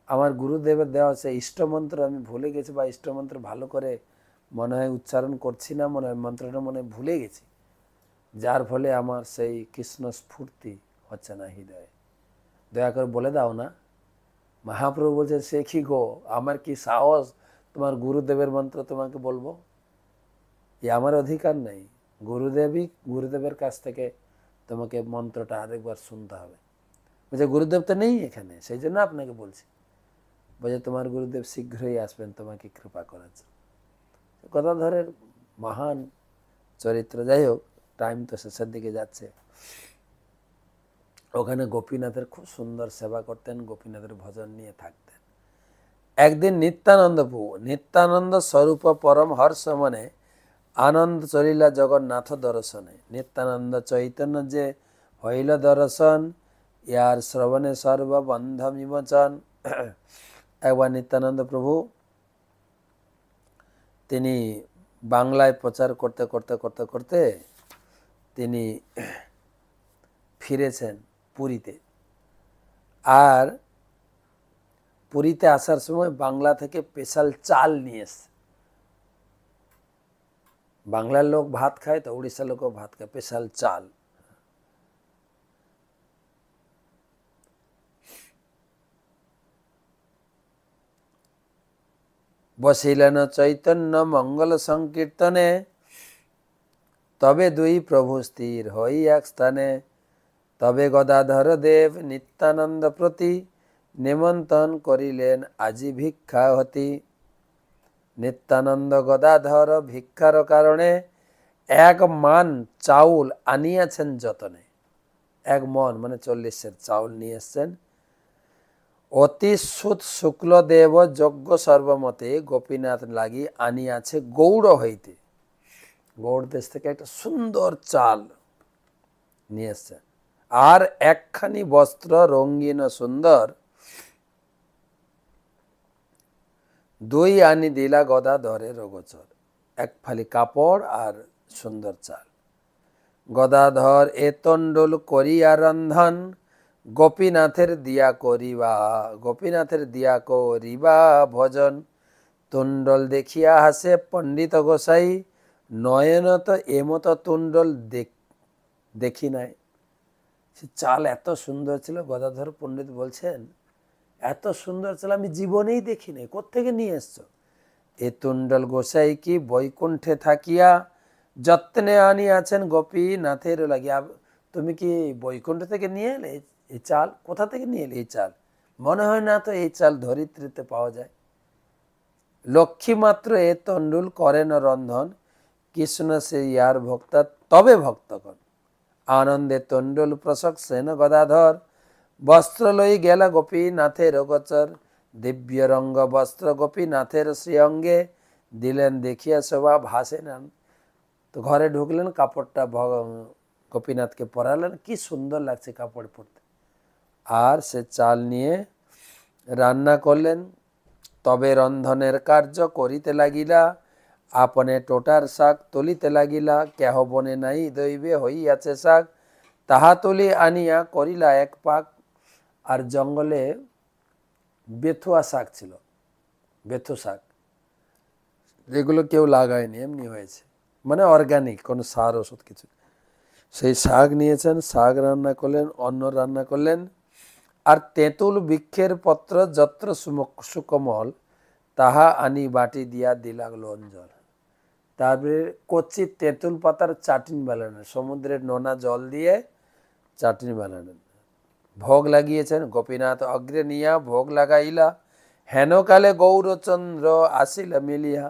A: আমার গুরুদেবের দেওয়া হচ্ছে ইষ্টমন্ত্র আমি ভুলে গেছি, বা ইষ্টমন্ত্র ভালো করে মনে হয় উচ্চারণ করছি না, মনে হয় মন্ত্রটা মনে হয় ভুলে গেছি, যার ফলে আমার সেই কৃষ্ণ স্ফূর্তি হচ্ছে না হৃদয়ে, দয়া করে বলে দাও না। মহাপ্রভু বলছে, সে কি গো, আমার কি সাহস তোমার গুরুদেবের মন্ত্র তোমাকে বলবো? এ আমার অধিকার নেই। গুরুদেবের কাছ থেকে তোমাকে মন্ত্রটা আরেকবার শুনতে হবে। বলছে, গুরুদেব তো নেই এখানে, সেই জন্য আপনাকে বলছি। বলছে, তোমার গুরুদেব শীঘ্রই আসবেন তোমাকে কৃপা করার জন্য। গদাধরের মহান চরিত্র। যাই হোক, টাইম তো শেষের দিকে যাচ্ছে। ওখানে গোপীনাথের খুব সুন্দর সেবা করতেন, গোপীনাথের ভজন নিয়ে থাকতেন। একদিন নিত্যানন্দ প্রভু নিত্যানন্দ স্বরূপ পরম হর্ষ মনে আনন্দ চলিলা জগন্নাথ দর্শনে। নিত্যানন্দ চৈতন্য যে হইল দর্শন, ইয়ার শ্রবণে সর্ববন্ধ বিমোচন। একবার নিত্যানন্দ প্রভু তিনি বাংলায় প্রচার করতে করতে করতে করতে তিনি ফিরেছেন পুরীতে। আর পুরীতে আসার সময় বাংলা থেকে স্পেশাল চাল নিয়ে এসছে। বাংলার লোক ভাত খায় তো উড়িষ্যার লোকও ভাত খায়, স্পেশাল চাল। বসিলেন চৈতন্য মঙ্গল সংকীর্তনে, তবে দুই প্রভু স্থির হই এক স্থানে। তবে গদাধর দেব নিত্যানন্দ প্রতি নিমন্ত্রণ করিলেন আজি ভিক্ষা হতি। নিত্যানন্দ গদাধর ভিক্ষার কারণে এক মান চাউল আনিয়াছেন যতনে। এক মন মানে 40 চাউল নিয়ে এসছেন। অতি সুত শুক্লদেব যজ্ঞ সর্বমতে গোপীনাথ লাগি আনিয়াছে গৌড় হইতে। গৌড় দেশ থেকে একটা সুন্দর চাল নিয়ে এসছেন। আর একখানি বস্ত্র রঙ্গিন সুন্দর, দুই আনি দিলা গদাধরের গোচর। এক ফালি কাপড় আর সুন্দর চাল। গদাধর এ তণ্ডল করিয়া রন্ধন, গোপীনাথের দিয়া করিবা ভজন। তুণ্ডল দেখিয়া হাসে পণ্ডিত গোসাই, নয়ন তো এমতো তুণ্ডল দেখি নাই। সে চাল এত সুন্দর ছিল, গদাধর পণ্ডিত বলছেন এত সুন্দর চাল আমি জীবনেই দেখি নাই, কোত্থেকে নিয়ে এসছো? এ তুণ্ডল গোসাই কি বৈকুণ্ঠে থাকিয়া যত্নে আনিয়াছেন গোপীনাথের লাগিয়া। তুমি কি বৈকুণ্ঠ থেকে নিয়ে এলে এই চাল? কোথা থেকে নিয়ে এলে এই চাল? মনে হয় না তো এই চাল ধরিত্রীতে পাওয়া যায়। লক্ষ্মী মাত্র এ তণ্ডুল করেন রন্ধন, কৃষ্ণ সে ইয়ার ভক্তা তবে ভক্তগণ। আনন্দে তণ্ডুল প্রশংসেন গদাধর, বস্ত্র লই গেল গোপীনাথের গোচর। দিব্য রঙ্গ বস্ত্র গোপীনাথের শ্রীঅঙ্গে, দিলেন দেখিয়া শোভা ভাসে নেন। তো ঘরে ঢুকলেন, কাপড়টা গোপীনাথকে পরালেন, কি সুন্দর লাগছে কাপড় পরতে। আর সে চাল নিয়ে রান্না করলেন। তবে রন্ধনের কার্য করিতে লাগিলা, আপনে টোটার শাক তুলিতে লাগিলা। কেহ বনে নাই দৈবে হইয়াছে শাক, তাহা তুলি আনিয়া করিলা এক পাক। আর জঙ্গলে বেথুয়া শাক ছিল, বেথু শাক, যেগুলো কেউ লাগায়নি, এমনি হয়েছে, মানে অর্গানিক, কোনো সার ওষুধ কিছু। সেই শাক নিয়েছেন, শাক রান্না করলেন, অন্ন রান্না করলেন। আর তেঁতুল বৃক্ষের পত্র যত্র সুকমল, তাহা আনি বাটি দিয়া দিলা লঞ্জল। তারপরে কচি তেঁতুল পাতার চাটনি বানালেন, সমুদ্রের নোনা জল দিয়ে চাটনি বানালেন। ভোগ লাগিয়েছেন, গোপীনাথ অগ্রে নিয়া ভোগ লাগাইলা। হেনকালে গৌরচন্দ্র আসিলা মিলিয়া।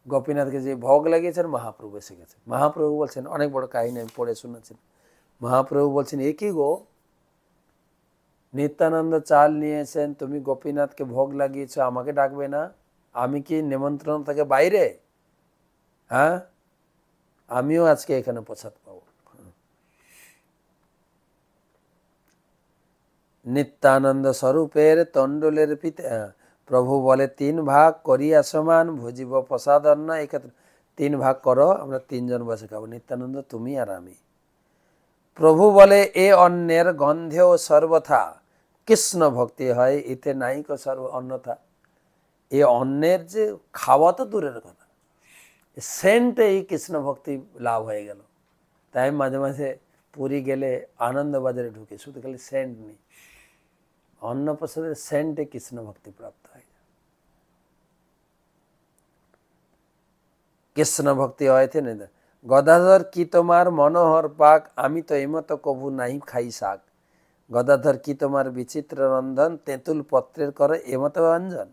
A: গোপীনাথকে যে ভোগ লাগিয়েছেন, মহাপ্রভু এসে গেছেন। মহাপ্রভু বলছেন, অনেক বড় কাহিনী আমি পড়ে শুনেছেন। মহাপ্রভু বলছেন, এ কি গো, নিত্যানন্দ চাল নিয়েছেন, তুমি গোপীনাথকে ভোগ লাগিয়েছ, আমাকে ডাকবে না? আমি কি নিমন্ত্রণ থেকে বাইরে? হ্যাঁ, আমিও আজকে এখানে প্রসাদ পাবো। নিত্যানন্দ স্বরূপের তণ্ডলের পিতা প্রভু বলে, 3 ভাগ করিয়া সমান ভুজিব প্রসাদ অন্ন। এক্ষেত্রে 3 ভাগ করো, আমরা 3 জন বসে খাবো, নিত্যানন্দ তুমি আর আমি। প্রভু বলে, এ অন্নের গন্ধেও সর্বথা কৃষ্ণ ভক্তি হয়, এতে নাইক সর্ব অন্যথা। এ অন্নের যে খাওয়া তো দূরের কথা, সেন্টেই কৃষ্ণ ভক্তি লাভ হয়ে গেল। তাই মাঝে মাঝে পুরী গেলে আনন্দবাজারে ঢুকে, শুধু খালি সেন্ট নেই, অন্নপ্রসাদের সেন্টে কৃষ্ণ ভক্তি প্রাপ্ত হয়। কৃষ্ণ ভক্তি হয়েছে না। গদাধর কি তোমার মনোহর পাক, আমি তো এমতো কভু নাই খাই শাক। গদাধর কি তোমার বিচিত্র রন্ধন, তেঁতুল পত্রের করো এমতো ব্যঞ্জন।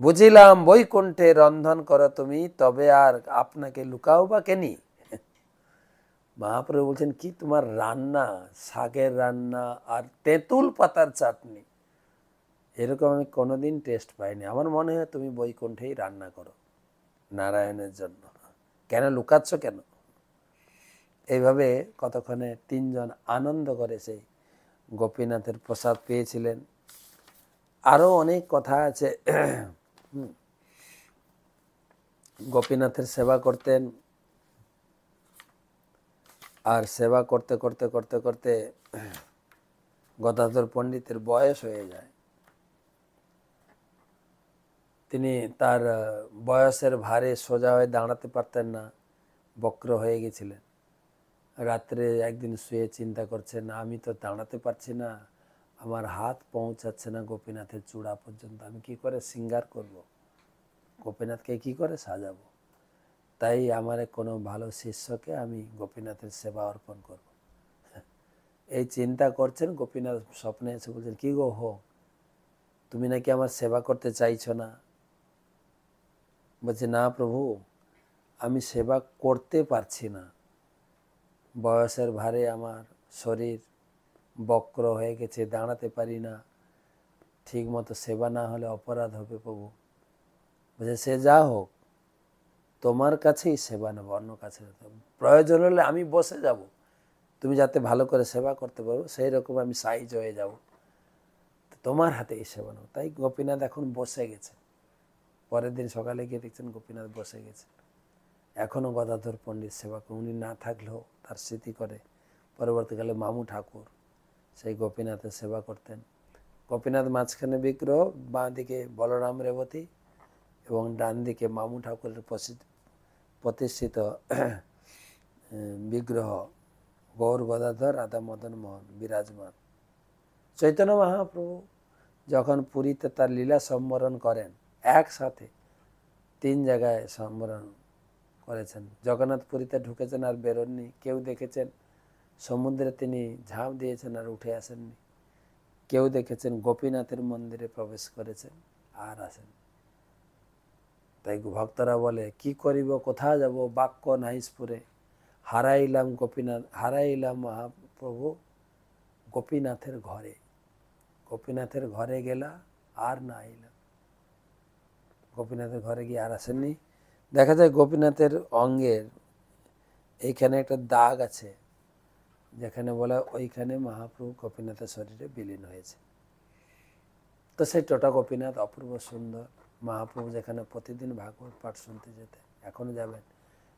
A: বুঝিলাম বৈকুণ্ঠে রন্ধন করো তুমি, তবে আর আপনাকে লুকাও বা কেনি। মহাপ্রভু বলছেন, কি তোমার রান্না, শাকের রান্না আর তেঁতুল পাতার চাটনি, এরকম আমি কোনোদিন টেস্ট পাইনি। আমার মনে হয় তুমি বৈকুণ্ঠেই রান্না করো নারায়ণের জন্য, কেন লুকাচ্ছ কেন? এইভাবে কতক্ষণে তিনজন আনন্দ করে সেই গোপীনাথের প্রসাদ পেয়েছিলেন। আরও অনেক কথা আছে। গোপীনাথের সেবা করতেন, আর সেবা করতে করতে করতে করতে গদাধর পণ্ডিতের বয়স হয়ে যায়। তিনি তার বয়সের ভারে সোজা হয়ে দাঁড়াতে পারতেন না, বক্র হয়ে গেছিলেন। রাত্রে একদিন শুয়ে চিন্তা করছেন, আমি তো দাঁড়াতে পারছি না, আমার হাত পৌঁছাচ্ছে না গোপীনাথের চূড়া পর্যন্ত, আমি কি করে শৃঙ্গার করব, গোপীনাথকে কি করে সাজাবো, তাই আমার কোনো ভালো শিষ্যকে আমি গোপীনাথের সেবা অর্পণ করব। এই চিন্তা করছেন, গোপীনাথ স্বপ্নে এসে বলছেন, কি গো হো, তুমি নাকি আমার সেবা করতে চাইছো না? বলছে, না প্রভু, আমি সেবা করতে পারছি না, বয়সের ভারে আমার শরীর বক্র হয়ে গেছে, দাঁড়াতে পারি না, ঠিক মতো সেবা না হলে অপরাধ হবে প্রভু। বলছে, সে যা হোক, তোমার কাছেই সেবা নেব, অন্য কাছে প্রয়োজন হলে আমি বসে যাব, তুমি যাতে ভালো করে সেবা করতে পারো সেই রকম আমি সাইজ হয়ে যাব, তোমার হাতেই সেবা নেব। তাই গোপীনাথ এখন বসে গেছে। পরের দিন সকালে গিয়ে দেখছেন গোপীনাথ বসে গেছে। এখনও গদাধর পণ্ডিত সেবা করে, উনি না থাকলেও তার স্মৃতি করে। পরবর্তীকালে মামু ঠাকুর সেই গোপীনাথের সেবা করতেন। গোপীনাথ মাঝখানে বিগ্রহ, বাঁ দিকে বলরাম রেবতী এবং ডান দিকে মামু ঠাকুরের প্রতিষ্ঠিত বিগ্রহ গৌর গদাধর রাধা মদন মোহন বিরাজমান। চৈতন্য মহাপ্রভু যখন পুরীতে তার লীলা সম্বরণ করেন, একসাথে 3 জায়গায় সম্বরণ করেছেন। জগন্নাথ পুরীতে ঢুকেছেন আর বেরোননি, কেউ দেখেছেন সমুদ্রে তিনি ঝাঁপ দিয়েছেন আর উঠে আসেননি, কেউ দেখেছেন গোপীনাথের মন্দিরে প্রবেশ করেছেন আর আসেন। তাই ভক্তরা বলে, কি করিব কোথা যাব, বাক্য নাই স্ফুরে, হারাইলাম গোপীনাথ, হারাইলাম মহাপ্রভু গোপীনাথের ঘরে। গোপীনাথের ঘরে গেলা আর না আইলাম। গোপীনাথের ঘরে গিয়ে আর আসেননি। দেখা যায় গোপীনাথের অঙ্গের এইখানে একটা দাগ আছে, যেখানে বলা ওইখানে মহাপ্রভু গোপীনাথের শরীরে বিলীন হয়েছে। তো সেই টোটা গোপীনাথ অপূর্ব সুন্দর। মহাপ্রভু যেখানে প্রতিদিন ভাগবত পাঠ শুনতে যেতেন, এখনও যাবেন।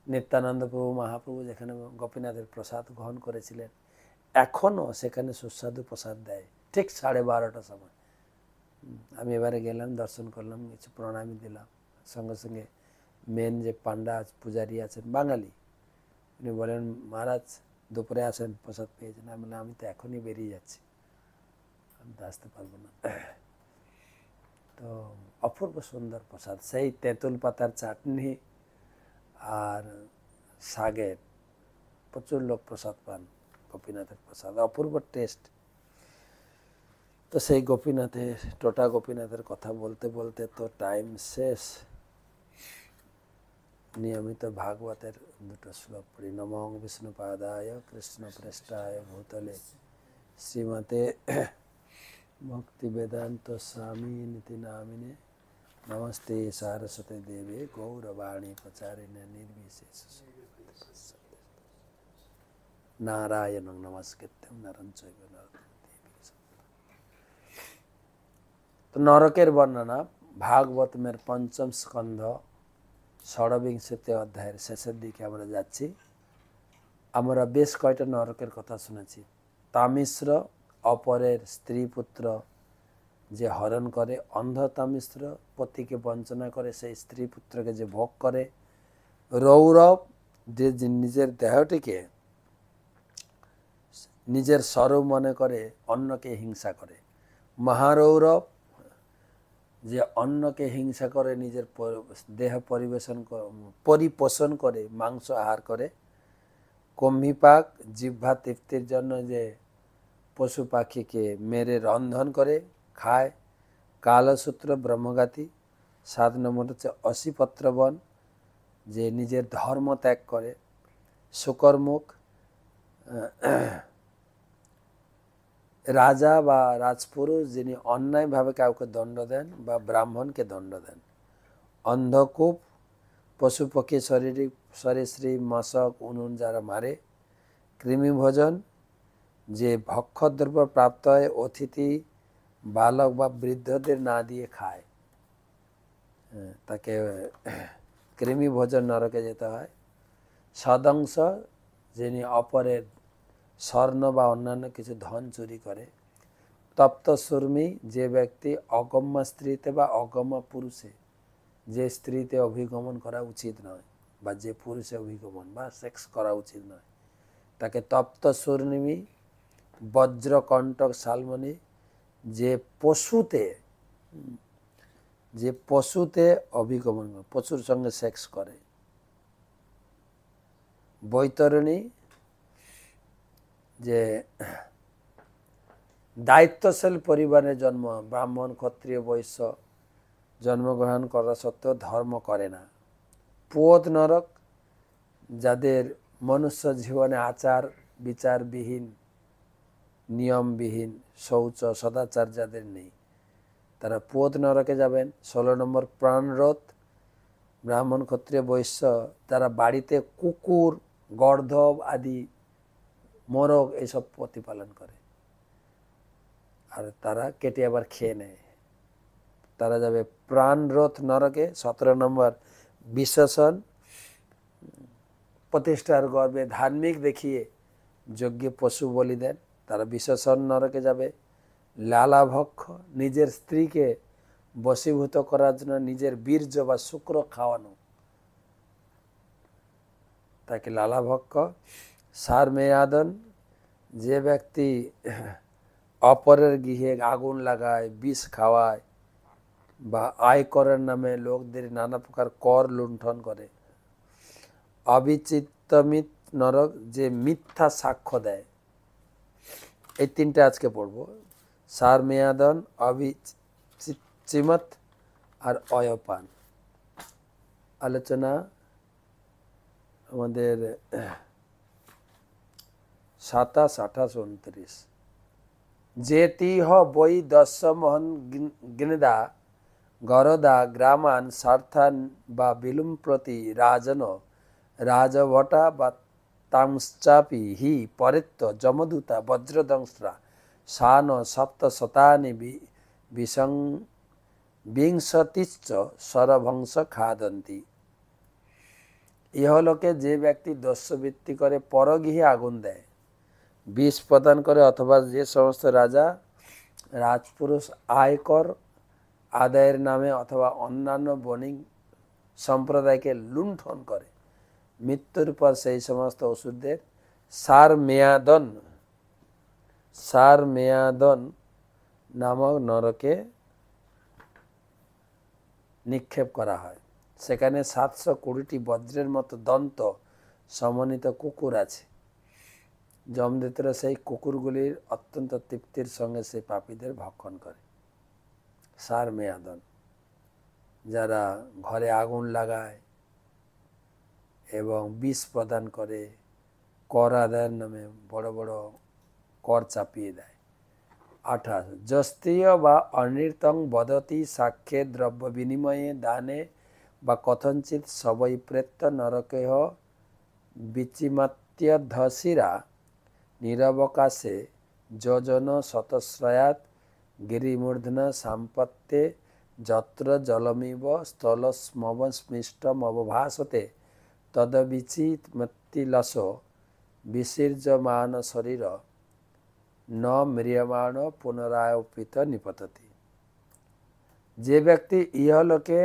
A: নিত্যানন্দ প্রভু মহাপ্রভু যেখানে গোপীনাথের প্রসাদ গ্রহণ করেছিলেন, এখনও সেখানে সুস্বাদু প্রসাদ দেয়, ঠিক 12:30টার সময়। আমি এবারে গেলাম, দর্শন করলাম, কিছু প্রণামী দিলাম, সঙ্গে সঙ্গে মেন যে পান্ডা পূজারি আছেন বাঙালি, উনি বলেন, মহারাজ দুপুরে আসেন, প্রসাদ পেয়েছেন। আমি বললাম, আমি তো এখনই বেরিয়ে যাচ্ছি, আমি তো আসতে পারবো না। তো অপূর্ব সুন্দর প্রসাদ, সেই তেঁতুল পাতার চাটনি আর শাকের, প্রচুর লোক প্রসাদ পান গোপীনাথের প্রসাদ, অপূর্ব টেস্ট। তো সেই গোপীনাথের, টোটা গোপীনাথের কথা বলতে বলতে তো টাইম শেষ। নিয়মিত ভাগবতের 2টো শ্লোক পড়ি। নমঃ বিষ্ণুপাদায় কৃষ্ণ প্রেষ্টায় ভূতলে শ্রীমতে ভক্তি বেদান্ত স্বামী নীতি নামিনে নমস্তে সারস্বতী দেবে গৌরবাণী প্রচারিণে নির্বিশেষ নারায়ণ নমস্কৃত্যং নরং চৈব নরোত্তমঃ। তো নরকের বর্ণনা ভাগবতমের 5ম স্কন্ধ 26 অধ্যায়ের শেষের দিকে আমরা যাচ্ছি। আমরা বেশ কয়টা নরকের কথা শুনেছি। তামিশ্র, অপরের স্ত্রী পুত্র যে হরণ করে, অন্ধ তামিশ্র পতিকে বঞ্চনা করে, সেই স্ত্রী পুত্রকে যে ভোগ করে। রৌরব, যে নিজের দেহটিকে নিজের স্বরূপ মনে করে অন্যকে হিংসা করে। মহারৌরব, যে অন্যকে হিংসা করে নিজের দেহ পরিপোষণ করে, মাংস আহার করে। কুম্ভীপাক, জিহ্বা তৃপ্তির জন্য যে পশু পাখিকে মেরে রন্ধন করে খায়। কালসূত্র, ব্রহ্মঘাতী। 7 নম্বর হচ্ছে অসিপত্রবন, যে নিজের ধর্ম ত্যাগ করে। শুকরমুখ, রাজা বা রাজপুরুষ যিনি অন্যায়ভাবে কাউকে দণ্ড দেন বা ব্রাহ্মণকে দণ্ড দেন, অন্ধকূপ, পশু পক্ষী সরীসৃপ মশক উনুন যারা মারে, কৃমিভোজন যে ভক্ষদ্রব্য প্রাপ্ত হয় অতিথি বালক বা বৃদ্ধদের না দিয়ে খায়, তাকে কৃমিভোজন নরকে যেতে হয়। সদংশ যিনি অপরের স্বর্ণ বা অন্যান্য কিছু ধন চুরি করে। তপ্ত সুর্মি যে ব্যক্তি অগম্যা স্ত্রীতে বা অগম্যা পুরুষে, যে স্ত্রীতে অভিগমন করা উচিত নয় বা যে পুরুষে অভিগমন বা সেক্স করা উচিত নয়, তাকে তপ্ত সুর্মি। বজ্রকণ্টক শালমণি যে পশুতে অভিগমন করে, পশুর সঙ্গে সেক্স করে। বৈতরণী যে দায়িত্বশীল পরিবারে জন্ম, ব্রাহ্মণ ক্ষত্রিয় বৈশ্য জন্মগ্রহণ করা সত্ত্বেও ধর্ম করে না। পুয়ত নরক যাদের মনুষ্য জীবনে আচার বিচারবিহীন, নিয়মবিহীন, শৌচ সদাচার যাদের নেই, তারা পুয়ত নরকে যাবেন। 16 নম্বর প্রাণরোধ, ব্রাহ্মণ ক্ষত্রিয় বৈশ্য তারা বাড়িতে কুকুর, গর্ধব আদি মোরগ এইসব প্রতিপালন করে আর তারা কেটে আবার খেয়ে নেয়, তারা যাবে প্রাণরোধ নরকে। 17 নম্বর বিশ্বসন, প্রতিষ্ঠার গর্বে ধার্মিক দেখিয়ে যজ্ঞে পশু বলি দেন, তারা বিশ্বসন নরকে যাবে। লালাভক্ষ নিজের স্ত্রীকে বশীভূত করার জন্য নিজের বীর্য বা শুক্র খাওয়ানো, তাকে লালাভক্ষ। সারমেয়াদন যে ব্যক্তি অপরের গৃহে আগুন লাগায়, বিষ খাওয়ায় বা আয়করের নামে লোকদের নানা প্রকার কর লুণ্ঠন করে। অবিচিত্তমিত নরক যে মিথ্যা সাক্ষ্য দেয়। এই তিনটে আজকে পড়ব, সারমেয়াদন, অবিচিত্তমিত আর অয়পান। আলোচনা আমাদের 27, 28, 29। যেতিহ বৈ দস্য মোহন গৃণদা গরদা গ্রামান স্বার্থান বা বিলুম প্রতি রাজন রাজভটা বা তাংশ্চাপি হি পরিত্য যমদূতা বজ্রদংশ্রা শান সপ্ত শতানি বিংশতিশ্চ সরভংশ খাদন্তি। ইহলোকে যে ব্যক্তি দস্যুবৃত্তি করে পরগৃহে আগুন দেয়, বিষ প্রদান করে অথবা যে সমস্ত রাজা রাজপুরুষ আয়কর আদায়ের নামে অথবা অন্যান্য বণিক সম্প্রদায়কে লুণ্ঠন করে, মৃত্যুর পর সেই সমস্ত অসুরদের সারমেয়াদন নামক নরকে নিক্ষেপ করা হয়। সেখানে 720টি বজ্রের মতো দন্ত সমন্বিত কুকুর আছে। যমদূতরা সেই কুকুরগুলির অত্যন্ত তৃপ্তির সঙ্গে সেই পাপীদের ভক্ষণ করে। সারমেয়াদন যারা ঘরে আগুন লাগায় এবং বিষ প্রদান করে, কর আদায়ের নামে বড় বড় কর চাপিয়ে দেয়। 28 যস্ত্রীয় বা অনৃতং বদতি সাক্ষ্যে দ্রব্য বিনিময়ে দানে বা কথঞ্চিত সবৈ প্রেত্য নরকেহ বিচিমাত্যধসিরা নিরবকাশে যোজন শতশ্রয়াত গিরিমূর্ধনা সাম্পত্যে যত্র জলমিব স্থলস্মবস্মিষ্টমবভাসতে তদবিচিমাত্তিলস বিসৃজ্যমান শরীর ন ম্রিয়মাণ পুনরায়পিত নিপততি। যে ব্যক্তি ইহলোকে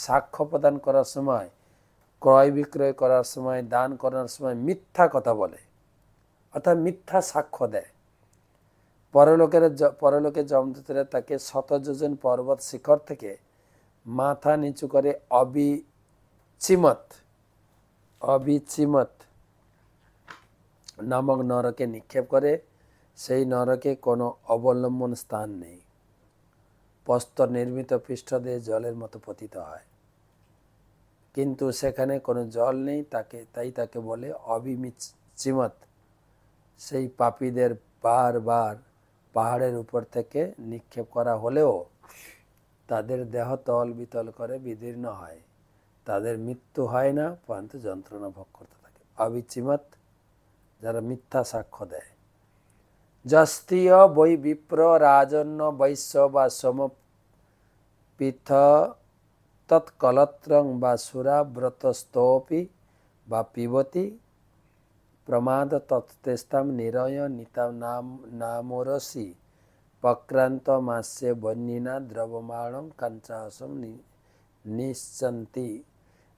A: সাক্ষ্য প্রদান করার সময়, ক্রয় বিক্রয় করার সময়, দান করার সময় মিথ্যা কথা বলে অর্থাৎ মিথ্যা সাক্ষ্য দেয়, পরলোকে যমদূতরা তাকে 100 যোজন পর্বত শিখর থেকে মাথা নিচু করে অবিচিমত নামক নরকে নিক্ষেপ করে। সেই নরকে কোনো অবলম্বন স্থান নেই, প্রস্তর নির্মিত পৃষ্ঠ দিয়ে জলের মতো পতিত হয়, কিন্তু সেখানে কোনো জল নেই, তাই তাকে বলে অবিচিমত। সেই পাপীদের বারবার পাহাড়ের উপর থেকে নিক্ষেপ করা হলেও তাদের দেহ তল বিতল করে বিদীর্ণ হয়, তাদের মৃত্যু হয় না, পর্যন্ত যন্ত্রণা ভোগ করতে থাকে। অবিচিমত, যারা মিথ্যা সাক্ষ্য দেয়। যস্তীয় বৈ বিপ্র রাজন্য বৈশ্য বা সমপিথ তৎকলত্রং বা সুরাব্রতস্তোপি বা পিবতি প্রমাদ তৎতেস্তাম নিরয় নিতাম নামরসি পক্রান্ত মাস্যে বন্যিনা দ্রবমাণং কাঞ্চাসম নিশ্চন্তি।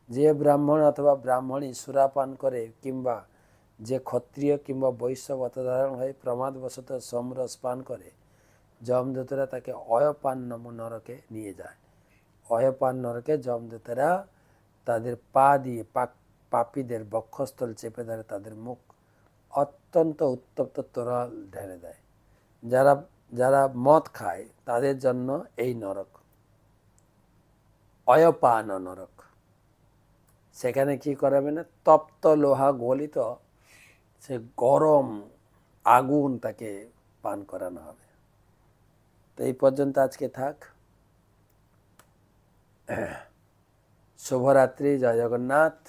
A: যে ব্রাহ্মণ অথবা ব্রাহ্মণী সুরাপান করে কিংবা যে ক্ষত্রিয় কিংবা বৈশ্য বস্ত্রধারণ হয়ে প্রমাদবশত সোমরস পান করে, যমদূতেরা তাকে অয়পান নাম নরকে নিয়ে যায়। অয়পান নরকে যমদূতেরা তাদের পা দিয়ে পাপীদের বক্ষস্থল চেপে ধরে তাদের মুখ অত্যন্ত উত্তপ্ত তরল ঢেলে দেয়। যারা যারা মদ খায় তাদের জন্য এই নরক অয়পান নরক। সেখানে কি করাবে না, তপ্ত লোহা গলিত সে গরম আগুন তাকে পান করানো হবে। তো এই পর্যন্ত আজকে থাক। শুভরাত্রি। জয় জগন্নাথ।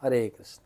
A: হরে কৃষ্ণ।